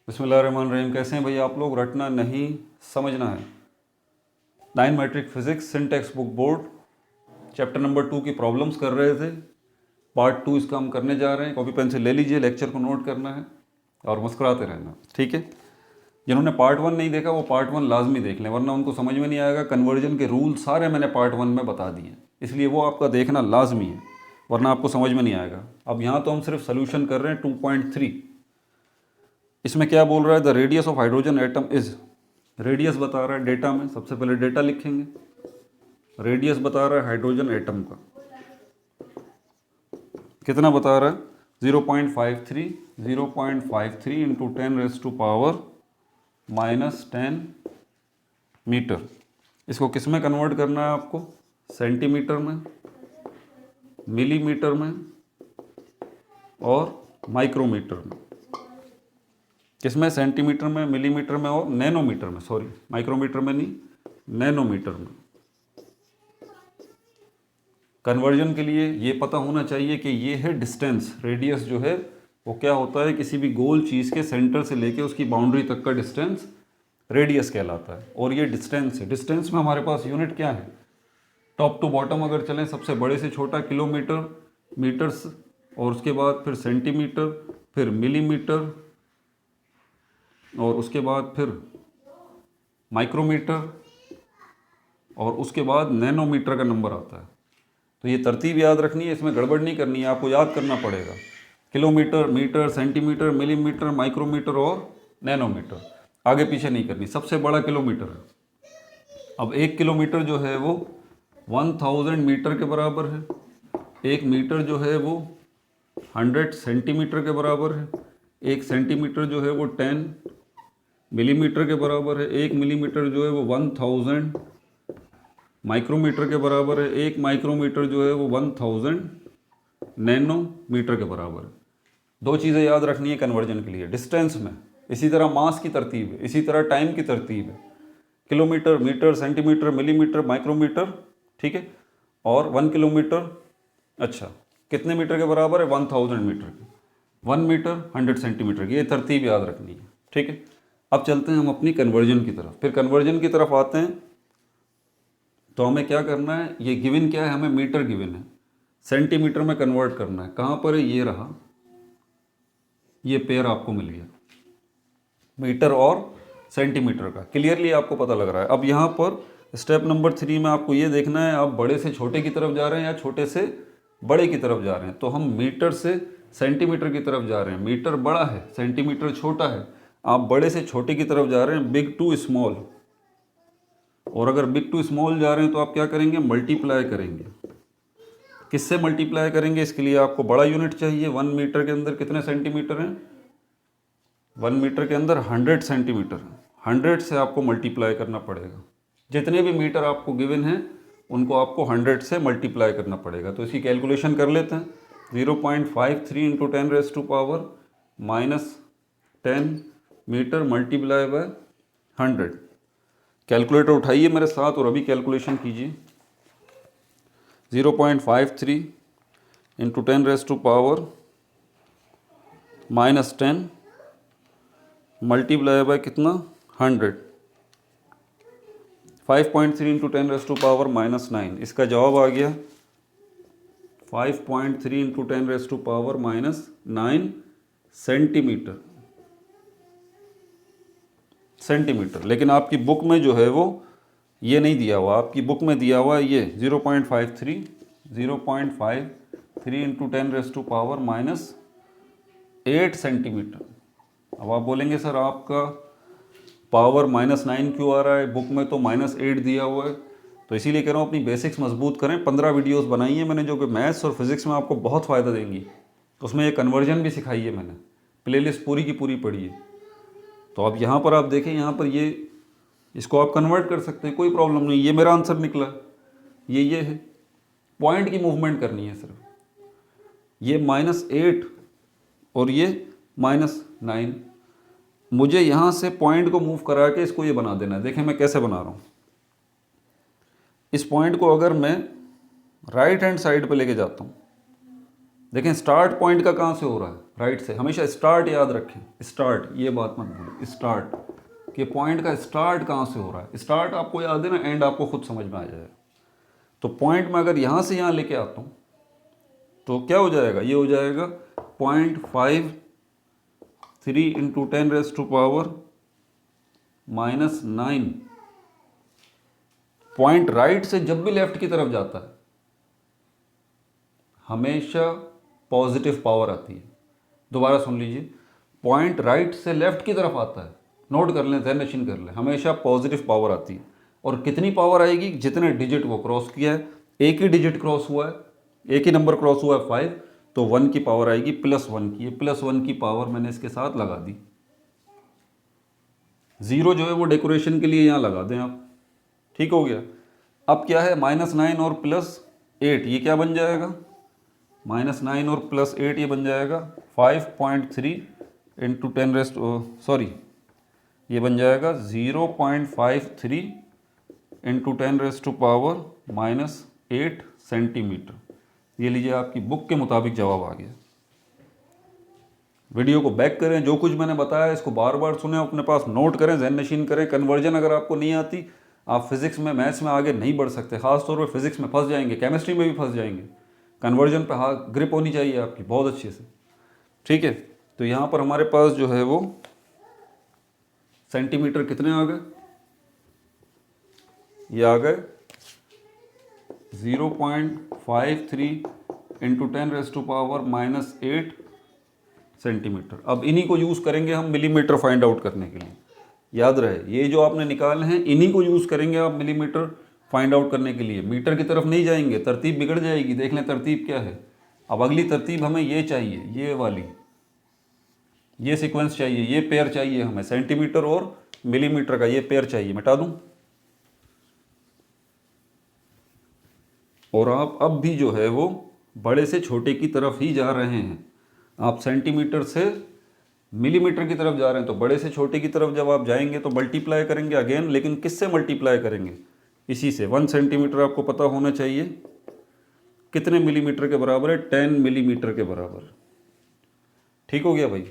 बिस्मिल्लाहिर्रहमानिर्रहीम। कैसे हैं भाई आप लोग? रटना नहीं, समझना है। 9 matric physics syntax book board chapter number 2 की प्रॉब्लम्स कर रहे थे। पार्ट 2 इसका हम करने जा रहे हैं। कॉपी पेन से ले लीजिए, लेक्चर को नोट करना है और मुस्कुराते रहना, ठीक है। जिन्होंने पार्ट 1 नहीं देखा वो पार्ट 1 लाजमी देख लें, वरना उनको समझ में नहीं आएगा। कन्वर्जन के रूल सारे मैंने पार्ट 1 में बता दिए हैं, इसलिए वो आपका देखना लाजमी है, वरना आपको समझ में नहीं आएगा। अब यहाँ तो हम सिर्फ सोल्यूशन कर रहे हैं 2.3। इसमें क्या बोल रहा है? The radius of hydrogen atom is, radius बता रहा है डेटा में। सबसे पहले डेटा लिखेंगे। रेडियस बता रहा है हाइड्रोजन एटम का, कितना बता रहा है? 0.53 0.53 इंटू 10⁻⁻10 मीटर। इसको किस में कन्वर्ट करना है आपको? सेंटीमीटर में, मिलीमीटर में और माइक्रोमीटर में। किसमें? सेंटीमीटर में, मिलीमीटर में और नैनोमीटर में। सॉरी, माइक्रोमीटर में नहीं, नैनोमीटर में। कन्वर्जन के लिए ये पता होना चाहिए कि ये है डिस्टेंस। रेडियस जो है वो क्या होता है? किसी भी गोल चीज़ के सेंटर से लेके उसकी बाउंड्री तक का डिस्टेंस रेडियस कहलाता है। और ये डिस्टेंस है। डिस्टेंस में हमारे पास यूनिट क्या है? टॉप टू बॉटम अगर चलें, सबसे बड़े से छोटा किलोमीटर, मीटर्स, और उसके बाद फिर सेंटीमीटर, फिर मिलीमीटर, और उसके बाद फिर माइक्रोमीटर, और उसके बाद नैनोमीटर का नंबर आता है। तो ये तरतीब याद रखनी है, इसमें गड़बड़ नहीं करनी है, आपको याद करना पड़ेगा। Kilometre, metre, centimetre, millimetre, micrometre और नैनोमीटर, आगे पीछे नहीं करनी। सबसे बड़ा किलोमीटर है। अब 1 किलोमीटर जो है वो 1000 मीटर के बराबर है। 1 मीटर जो है वो 100 सेंटीमीटर के बराबर है। 1 सेंटीमीटर जो है वो 10 मिलीमीटर के बराबर है। 1 मिलीमीटर जो है वो 1000 माइक्रोमीटर के बराबर है। 1 माइक्रोमीटर जो है वो 1000 नैनोमीटर के बराबर है। 2 चीज़ें याद रखनी है कन्वर्जन के लिए डिस्टेंस में। इसी तरह मास की तरतीब है, इसी तरह टाइम की तरतीब है। Kilometre, metre, centimetre, millimetre, micrometre, ठीक है। और 1 किलोमीटर, अच्छा, कितने मीटर के बराबर है? 1000 मीटर के। 1 मीटर 100 सेंटीमीटर की। ये तरतीब याद रखनी है, ठीक है। अब चलते हैं हम अपनी कन्वर्जन की तरफ। फिर कन्वर्जन की तरफ आते हैं तो हमें क्या करना है? ये गिवन क्या है? हमें मीटर गिवन है, सेंटीमीटर में कन्वर्ट करना है। कहाँ पर है? ये रहा, ये पेयर आपको मिल गया, मीटर और सेंटीमीटर का। क्लियरली आपको पता लग रहा है। अब यहाँ पर स्टेप नंबर 3 में आपको ये देखना है, आप बड़े से छोटे की तरफ जा रहे हैं या छोटे से बड़े की तरफ जा रहे हैं। तो हम मीटर से सेंटीमीटर की तरफ जा रहे हैं। मीटर बड़ा है, सेंटीमीटर छोटा है। आप बड़े से छोटे की तरफ जा रहे हैं, बिग टू स्मॉल। और अगर बिग टू स्मॉल जा रहे हैं तो आप क्या करेंगे? मल्टीप्लाई करेंगे। किससे मल्टीप्लाई करेंगे? इसके लिए आपको बड़ा यूनिट चाहिए। 1 मीटर के अंदर कितने सेंटीमीटर हैं? 1 मीटर के अंदर 100 सेंटीमीटर। 100 से आपको मल्टीप्लाई करना पड़ेगा। जितने भी मीटर आपको गिवन हैं उनको आपको 100 से मल्टीप्लाई करना पड़ेगा। तो इसकी कैलकुलेशन कर लेते हैं। 0.53 into 10⁻⁻10 metre multiply by 100। Calculator उठाइए मेरे साथ और अभी कैलकुलेशन कीजिए। 0.53 इंटू 10⁻⁻10 मल्टीप्लाई बाय कितना? 100। 5.3 इंटू 10⁻⁻9। इसका जवाब आ गया 5.3 इंटू 10⁻⁻9 सेंटीमीटर। लेकिन आपकी बुक में जो है वो ये नहीं दिया हुआ। आपकी बुक में दिया हुआ ये 0.53 इंटू 10⁻⁻8 सेंटीमीटर। अब आप बोलेंगे सर आपका पावर -9 क्यों आ रहा है? बुक में तो -8 दिया हुआ है। तो इसीलिए कह रहा हूँ अपनी बेसिक्स मजबूत करें। 15 वीडियोस बनाई है मैंने जो कि मैथ्स और फिजिक्स में आपको बहुत फ़ायदा देंगी। उसमें ये कन्वर्जन भी सिखाई है मैंने, प्लेलिस्ट पूरी की पूरी पढ़ी है। तो अब यहाँ पर आप देखें, यहाँ पर ये इसको आप कन्वर्ट कर सकते हैं, कोई प्रॉब्लम नहीं। ये मेरा आंसर निकला, ये है। पॉइंट की मूवमेंट करनी है सिर्फ। ये -8 और ये -9। मुझे यहाँ से पॉइंट को मूव करा के इसको ये बना देना है। देखें मैं कैसे बना रहा हूँ। इस पॉइंट को अगर मैं राइट हैंड साइड पे लेके जाता हूँ, देखें स्टार्ट पॉइंट का कहाँ से हो रहा है, राइट से। हमेशा स्टार्ट याद रखें, स्टार्ट, ये बात मत भूलें, स्टार्ट कि पॉइंट का स्टार्ट कहाँ से हो रहा है। स्टार्ट आपको याद है ना, एंड आपको खुद समझ में आ जाएगा। तो पॉइंट में अगर यहाँ से यहाँ लेके आता हूँ तो क्या हो जाएगा, ये हो जाएगा 0.53 इंटू 10⁻⁻⁹। पॉइंट राइट से जब भी लेफ्ट की तरफ जाता है हमेशा पॉजिटिव पावर आती है। दोबारा सुन लीजिए, पॉइंट राइट से लेफ्ट की तरफ आता है, नोट कर लें, ध्यान नशीन कर लें, हमेशा पॉजिटिव पावर आती है। और कितनी पावर आएगी, जितने डिजिट वो क्रॉस किया है। एक ही डिजिट क्रॉस हुआ है, एक ही नंबर क्रॉस हुआ है 5, तो 1 की पावर आएगी +1 की। ये +1 की पावर मैंने इसके साथ लगा दी। 0 जो है वो डेकोरेशन के लिए यहाँ लगा दें आप, ठीक हो गया। अब क्या है, -9 और +8, ये क्या बन जाएगा, -9 और +8 ये बन जाएगा 5.3 इंटू 10 सॉरी ये बन जाएगा 0.53 इंटू 10⁻⁻8 सेंटीमीटर। ये लीजिए, आपकी बुक के मुताबिक जवाब आ गया। वीडियो को बैक करें, जो कुछ मैंने बताया इसको बार बार सुने, अपने पास नोट करें, ज़हन नशीन करें। कन्वर्जन अगर आपको नहीं आती, आप फिजिक्स में, मैथ्स में आगे नहीं बढ़ सकते। खासतौर पर फिजिक्स में फंस जाएंगे, केमिस्ट्री में भी फंस जाएंगे। कन्वर्जन पे हाथ ग्रिप होनी चाहिए आपकी बहुत अच्छे से, ठीक है। तो यहाँ पर हमारे पास जो है वो सेंटीमीटर कितने आ गए, ये आ गए 0.53 इंटू 10⁻⁻8 सेंटीमीटर। अब इन्हीं को यूज़ करेंगे हम मिलीमीटर फाइंड आउट करने के लिए। याद रहे, ये जो आपने निकाले हैं इन्हीं को यूज़ करेंगे आप मिलीमीटर फाइंड आउट करने के लिए। मीटर की तरफ नहीं जाएंगे, तरतीब बिगड़ जाएगी। देख लें तरतीब क्या है। अब अगली तरतीब हमें ये चाहिए, ये वाली, ये सीक्वेंस चाहिए, ये पेयर चाहिए हमें, सेंटीमीटर और मिलीमीटर का ये पेयर चाहिए। मिटा दूं, और आप अब भी जो है वो बड़े से छोटे की तरफ ही जा रहे हैं। आप सेंटीमीटर से मिलीमीटर की तरफ जा रहे हैं, तो बड़े से छोटे की तरफ जब आप जाएंगे तो मल्टीप्लाई करेंगे अगेन, लेकिन किससे मल्टीप्लाई करेंगे, इसी से। 1 सेंटीमीटर आपको पता होना चाहिए कितने मिलीमीटर के बराबर है, 10 मिलीमीटर के बराबर। ठीक हो गया भाई।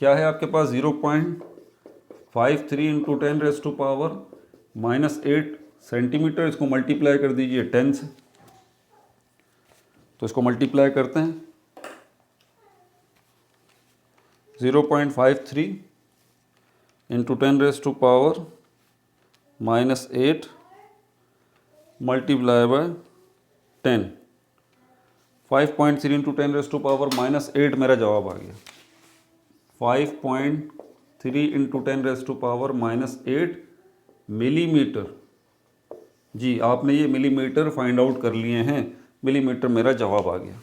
क्या है आपके पास, 0.53 इंटू 10⁻⁻8 सेंटीमीटर। इसको मल्टीप्लाई कर दीजिए 10 से, तो इसको मल्टीप्लाई करते हैं। 0.53 इंटू 10⁻⁻8 मल्टीप्लाई बाय 10। 5.3 इंटू 10⁻⁻8 मेरा जवाब आ गया। 5.3 इंटू 10⁻⁻8 मिलीमीटर। जी, आपने ये मिलीमीटर फाइंड आउट कर लिए हैं, मिलीमीटर मेरा जवाब आ गया।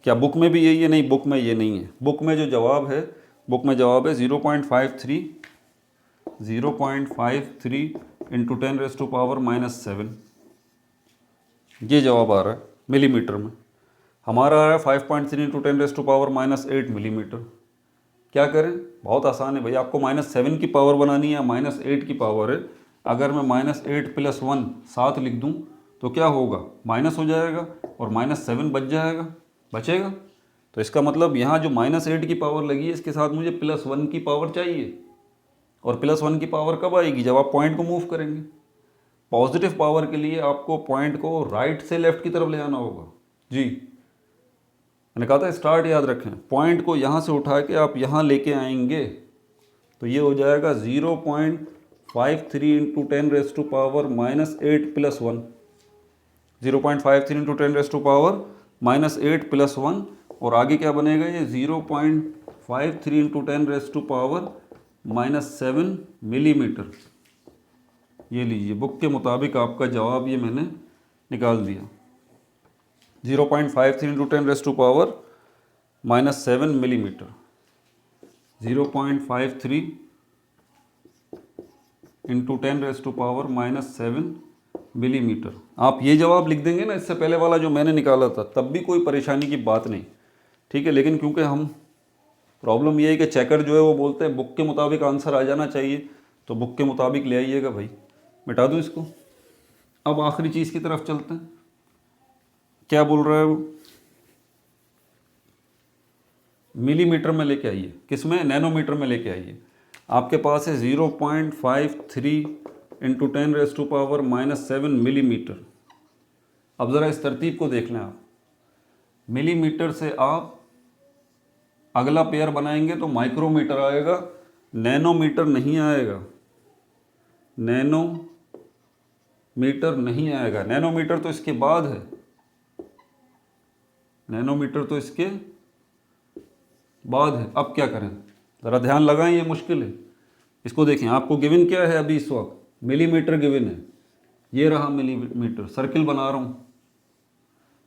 क्या बुक में भी यही है? नहीं, बुक में ये नहीं है। बुक में जो जवाब है, बुक में जवाब है 0.53 इंटू 10⁻⁻7। ये जवाब आ रहा है मिलीमीटर में। हमारा आ रहा है 5.3 इंटू 10⁻⁻8 मिलीमीटर। क्या करें, बहुत आसान है भाई। आपको -7 की पावर बनानी है, -8 की पावर है। अगर मैं -8 + 1 7 लिख दूं तो क्या होगा, माइनस हो जाएगा और -7 बच जाएगा, बचेगा। तो इसका मतलब यहाँ जो -8 की पावर लगी है, इसके साथ मुझे +1 की पावर चाहिए। और +1 की पावर कब आएगी, जब आप पॉइंट को मूव करेंगे। पॉजिटिव पावर के लिए आपको पॉइंट को राइट से लेफ्ट की तरफ ले जाना होगा। जी, मैंने कहा था स्टार्ट याद रखें। पॉइंट को यहाँ से उठा के आप यहाँ लेके आएंगे तो ये हो जाएगा 0.53 इंटू 10⁻⁻8 + 1। 0.53 इंटू 10⁻⁻8 + 1, और आगे क्या बनेगा, ये 0.53 इंटू 10⁻⁻7 मिलीमीटर। ये लीजिए, बुक के मुताबिक आपका जवाब ये मैंने निकाल दिया। 0.53 इंटू 10⁻⁻7 मिलीमीटर। 0.53 into 10⁻⁻7 millimetre. आप ये जवाब लिख देंगे ना, इससे पहले वाला जो मैंने निकाला था, तब भी कोई परेशानी की बात नहीं, ठीक है। लेकिन क्योंकि हम, प्रॉब्लम ये है कि चेकर जो है वो बोलते हैं बुक के मुताबिक आंसर आ जाना चाहिए, तो बुक के मुताबिक ले आइएगा भाई। मिटा दूँ इसको। अब आखिरी चीज़ की तरफ चलते हैं। क्या बोल रहा है वो, मिलीमीटर में लेके आइए, किस में, नैनोमीटर में लेके आइए। आपके पास है 0.53 इंटू 10⁻⁻⁷ मिलीमीटर। अब ज़रा इस तरतीब को देख लें आप, मिलीमीटर से आप अगला पेयर बनाएंगे तो माइक्रोमीटर आएगा, नैनोमीटर नहीं आएगा, नैनोमीटर नहीं आएगा। नैनोमीटर तो इसके बाद है, नैनोमीटर तो इसके बाद है। अब क्या करें, ज़रा ध्यान लगाएं, ये मुश्किल है। इसको देखें, आपको गिवन क्या है अभी इस वक्त, मिलीमीटर गिवन है, ये रहा मिलीमीटर, सर्किल बना रहा हूँ।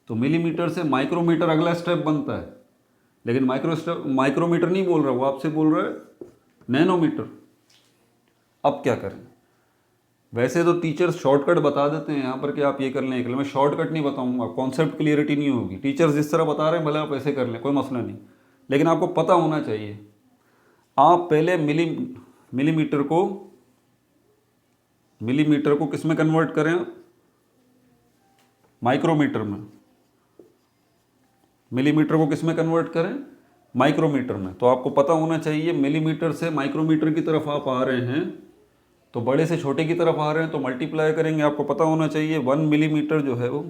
तो मिलीमीटर से माइक्रोमीटर अगला स्टेप बनता है, लेकिन माइक्रोमीटर नहीं बोल रहा, वो आपसे बोल रहा है नैनोमीटर। अब क्या करें, वैसे तो टीचर्स शॉर्टकट बता देते हैं यहाँ पर कि आप ये कर लें, एक मैं शॉर्टकट नहीं बताऊँगा, कॉन्सेप्ट क्लियरिटी नहीं होगी। टीचर्स जिस तरह बता रहे हैं भले आप ऐसे कर लें, कोई मसला नहीं, लेकिन आपको पता होना चाहिए। आप पहले मिलीमीटर को किस में कन्वर्ट करें, माइक्रोमीटर में। मिलीमीटर को किस में कन्वर्ट करें, माइक्रोमीटर में। तो आपको पता होना चाहिए मिलीमीटर से माइक्रोमीटर की तरफ आप आ रहे हैं, तो बड़े से छोटे की तरफ आ रहे हैं तो मल्टीप्लाई करेंगे। आपको पता होना चाहिए 1 मिलीमीटर जो है वो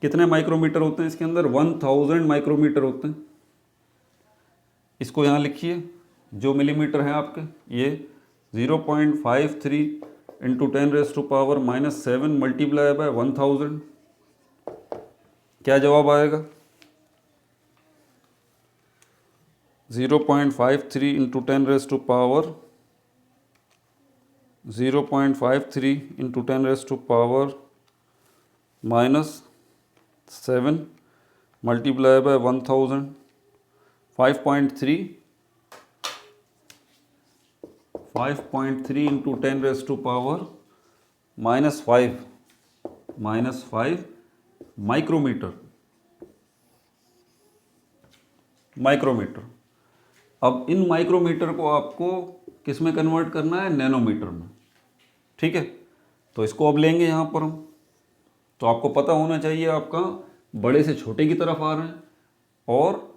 कितने माइक्रोमीटर होते हैं, इसके अंदर 1000 माइक्रोमीटर होते हैं। इसको यहाँ लिखिए, जो मिलीमीटर हैं आपके, ये 0.53 इंटू 10⁻⁻⁷ मल्टीप्लाई बाय 1000, क्या जवाब आएगा, 0.53 into 10⁻⁻⁷ multiply by 1000, 5.3 into 10⁻⁻⁵ micrometre. अब इन माइक्रोमीटर को आपको किस में कन्वर्ट करना है, नैनोमीटर में। ठीक है, तो इसको अब लेंगे यहाँ पर हम। तो आपको पता होना चाहिए आपका बड़े से छोटे की तरफ आ रहे हैं, और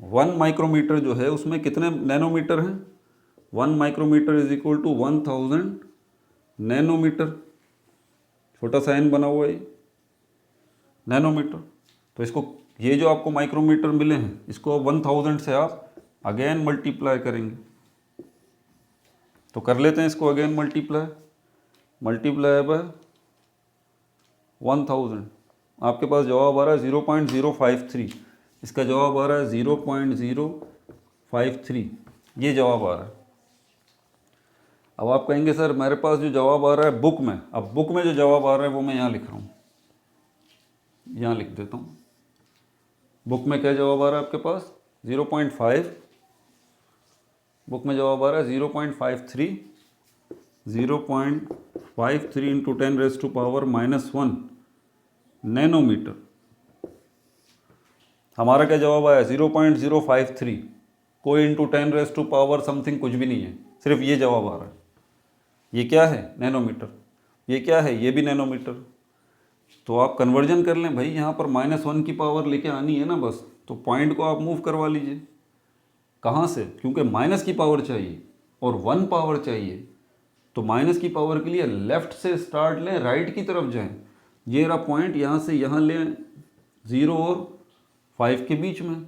1 माइक्रोमीटर जो है उसमें कितने नैनोमीटर हैं, 1 micrometre is equal to 1000 nanometre. छोटा सा एन बना हुआ है नैनोमीटर। तो इसको, ये जो आपको माइक्रोमीटर मिले हैं, इसको 1000 से आप अगेन मल्टीप्लाई करेंगे। तो कर लेते हैं इसको अगेन मल्टीप्लाई बाय 1000। आपके पास जवाब आ रहा है 0.053, इसका जवाब आ रहा है 0.053, ये जवाब आ रहा है। अब आप कहेंगे सर मेरे पास जो जवाब आ रहा है बुक में, अब बुक में जो जवाब आ रहा है वो मैं यहाँ लिख रहा हूँ, यहाँ लिख देता हूँ। बुक में क्या जवाब आ रहा है आपके पास, 0.5, बुक में जवाब आ रहा है 0.53 इंटू 10⁻⁻⁻1 नैनोमीटर। हमारा क्या जवाब आया, 0.053, कोई इंटू 10⁻⁻ समथिंग कुछ भी नहीं है, सिर्फ ये जवाब आ रहा है। ये क्या है, नैनोमीटर। ये क्या है, ये भी नैनोमीटर। तो आप कन्वर्जन कर लें भाई, यहाँ पर -1 की पावर लेके आनी है ना बस, तो पॉइंट को आप मूव करवा लीजिए। कहाँ से, क्योंकि माइनस की पावर चाहिए और 1 पावर चाहिए, तो माइनस की पावर के लिए लेफ़्ट से स्टार्ट लें, राइट की तरफ जाएं। ये रहा पॉइंट, यहाँ से यहाँ लें 0 और 5 के बीच में,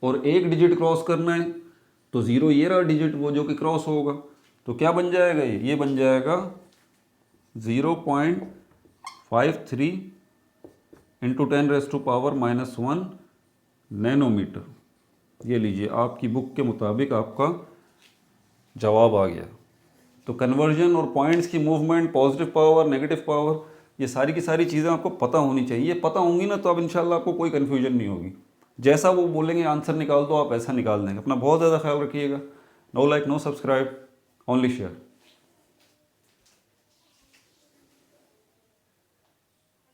और एक डिजिट क्रॉस करना है, तो 0 ये रहा डिजिट वो जो कि क्रॉस होगा। तो क्या बन जाएगा, ये बन जाएगा 0.53 इंटू 10⁻⁻⁻1 नैनोमीटर। ये लीजिए, आपकी बुक के मुताबिक आपका जवाब आ गया। तो कन्वर्जन और पॉइंट्स की movement, positive power, negative power, ये सारी की सारी चीज़ें आपको पता होनी चाहिए। पता होंगी ना तो अब इंशाल्लाह आपको कोई कन्फ्यूजन नहीं होगी। जैसा वो बोलेंगे आंसर निकाल दो, आप ऐसा निकाल देंगे। अपना बहुत ज़्यादा ख्याल रखिएगा। No like, no subscribe, only share.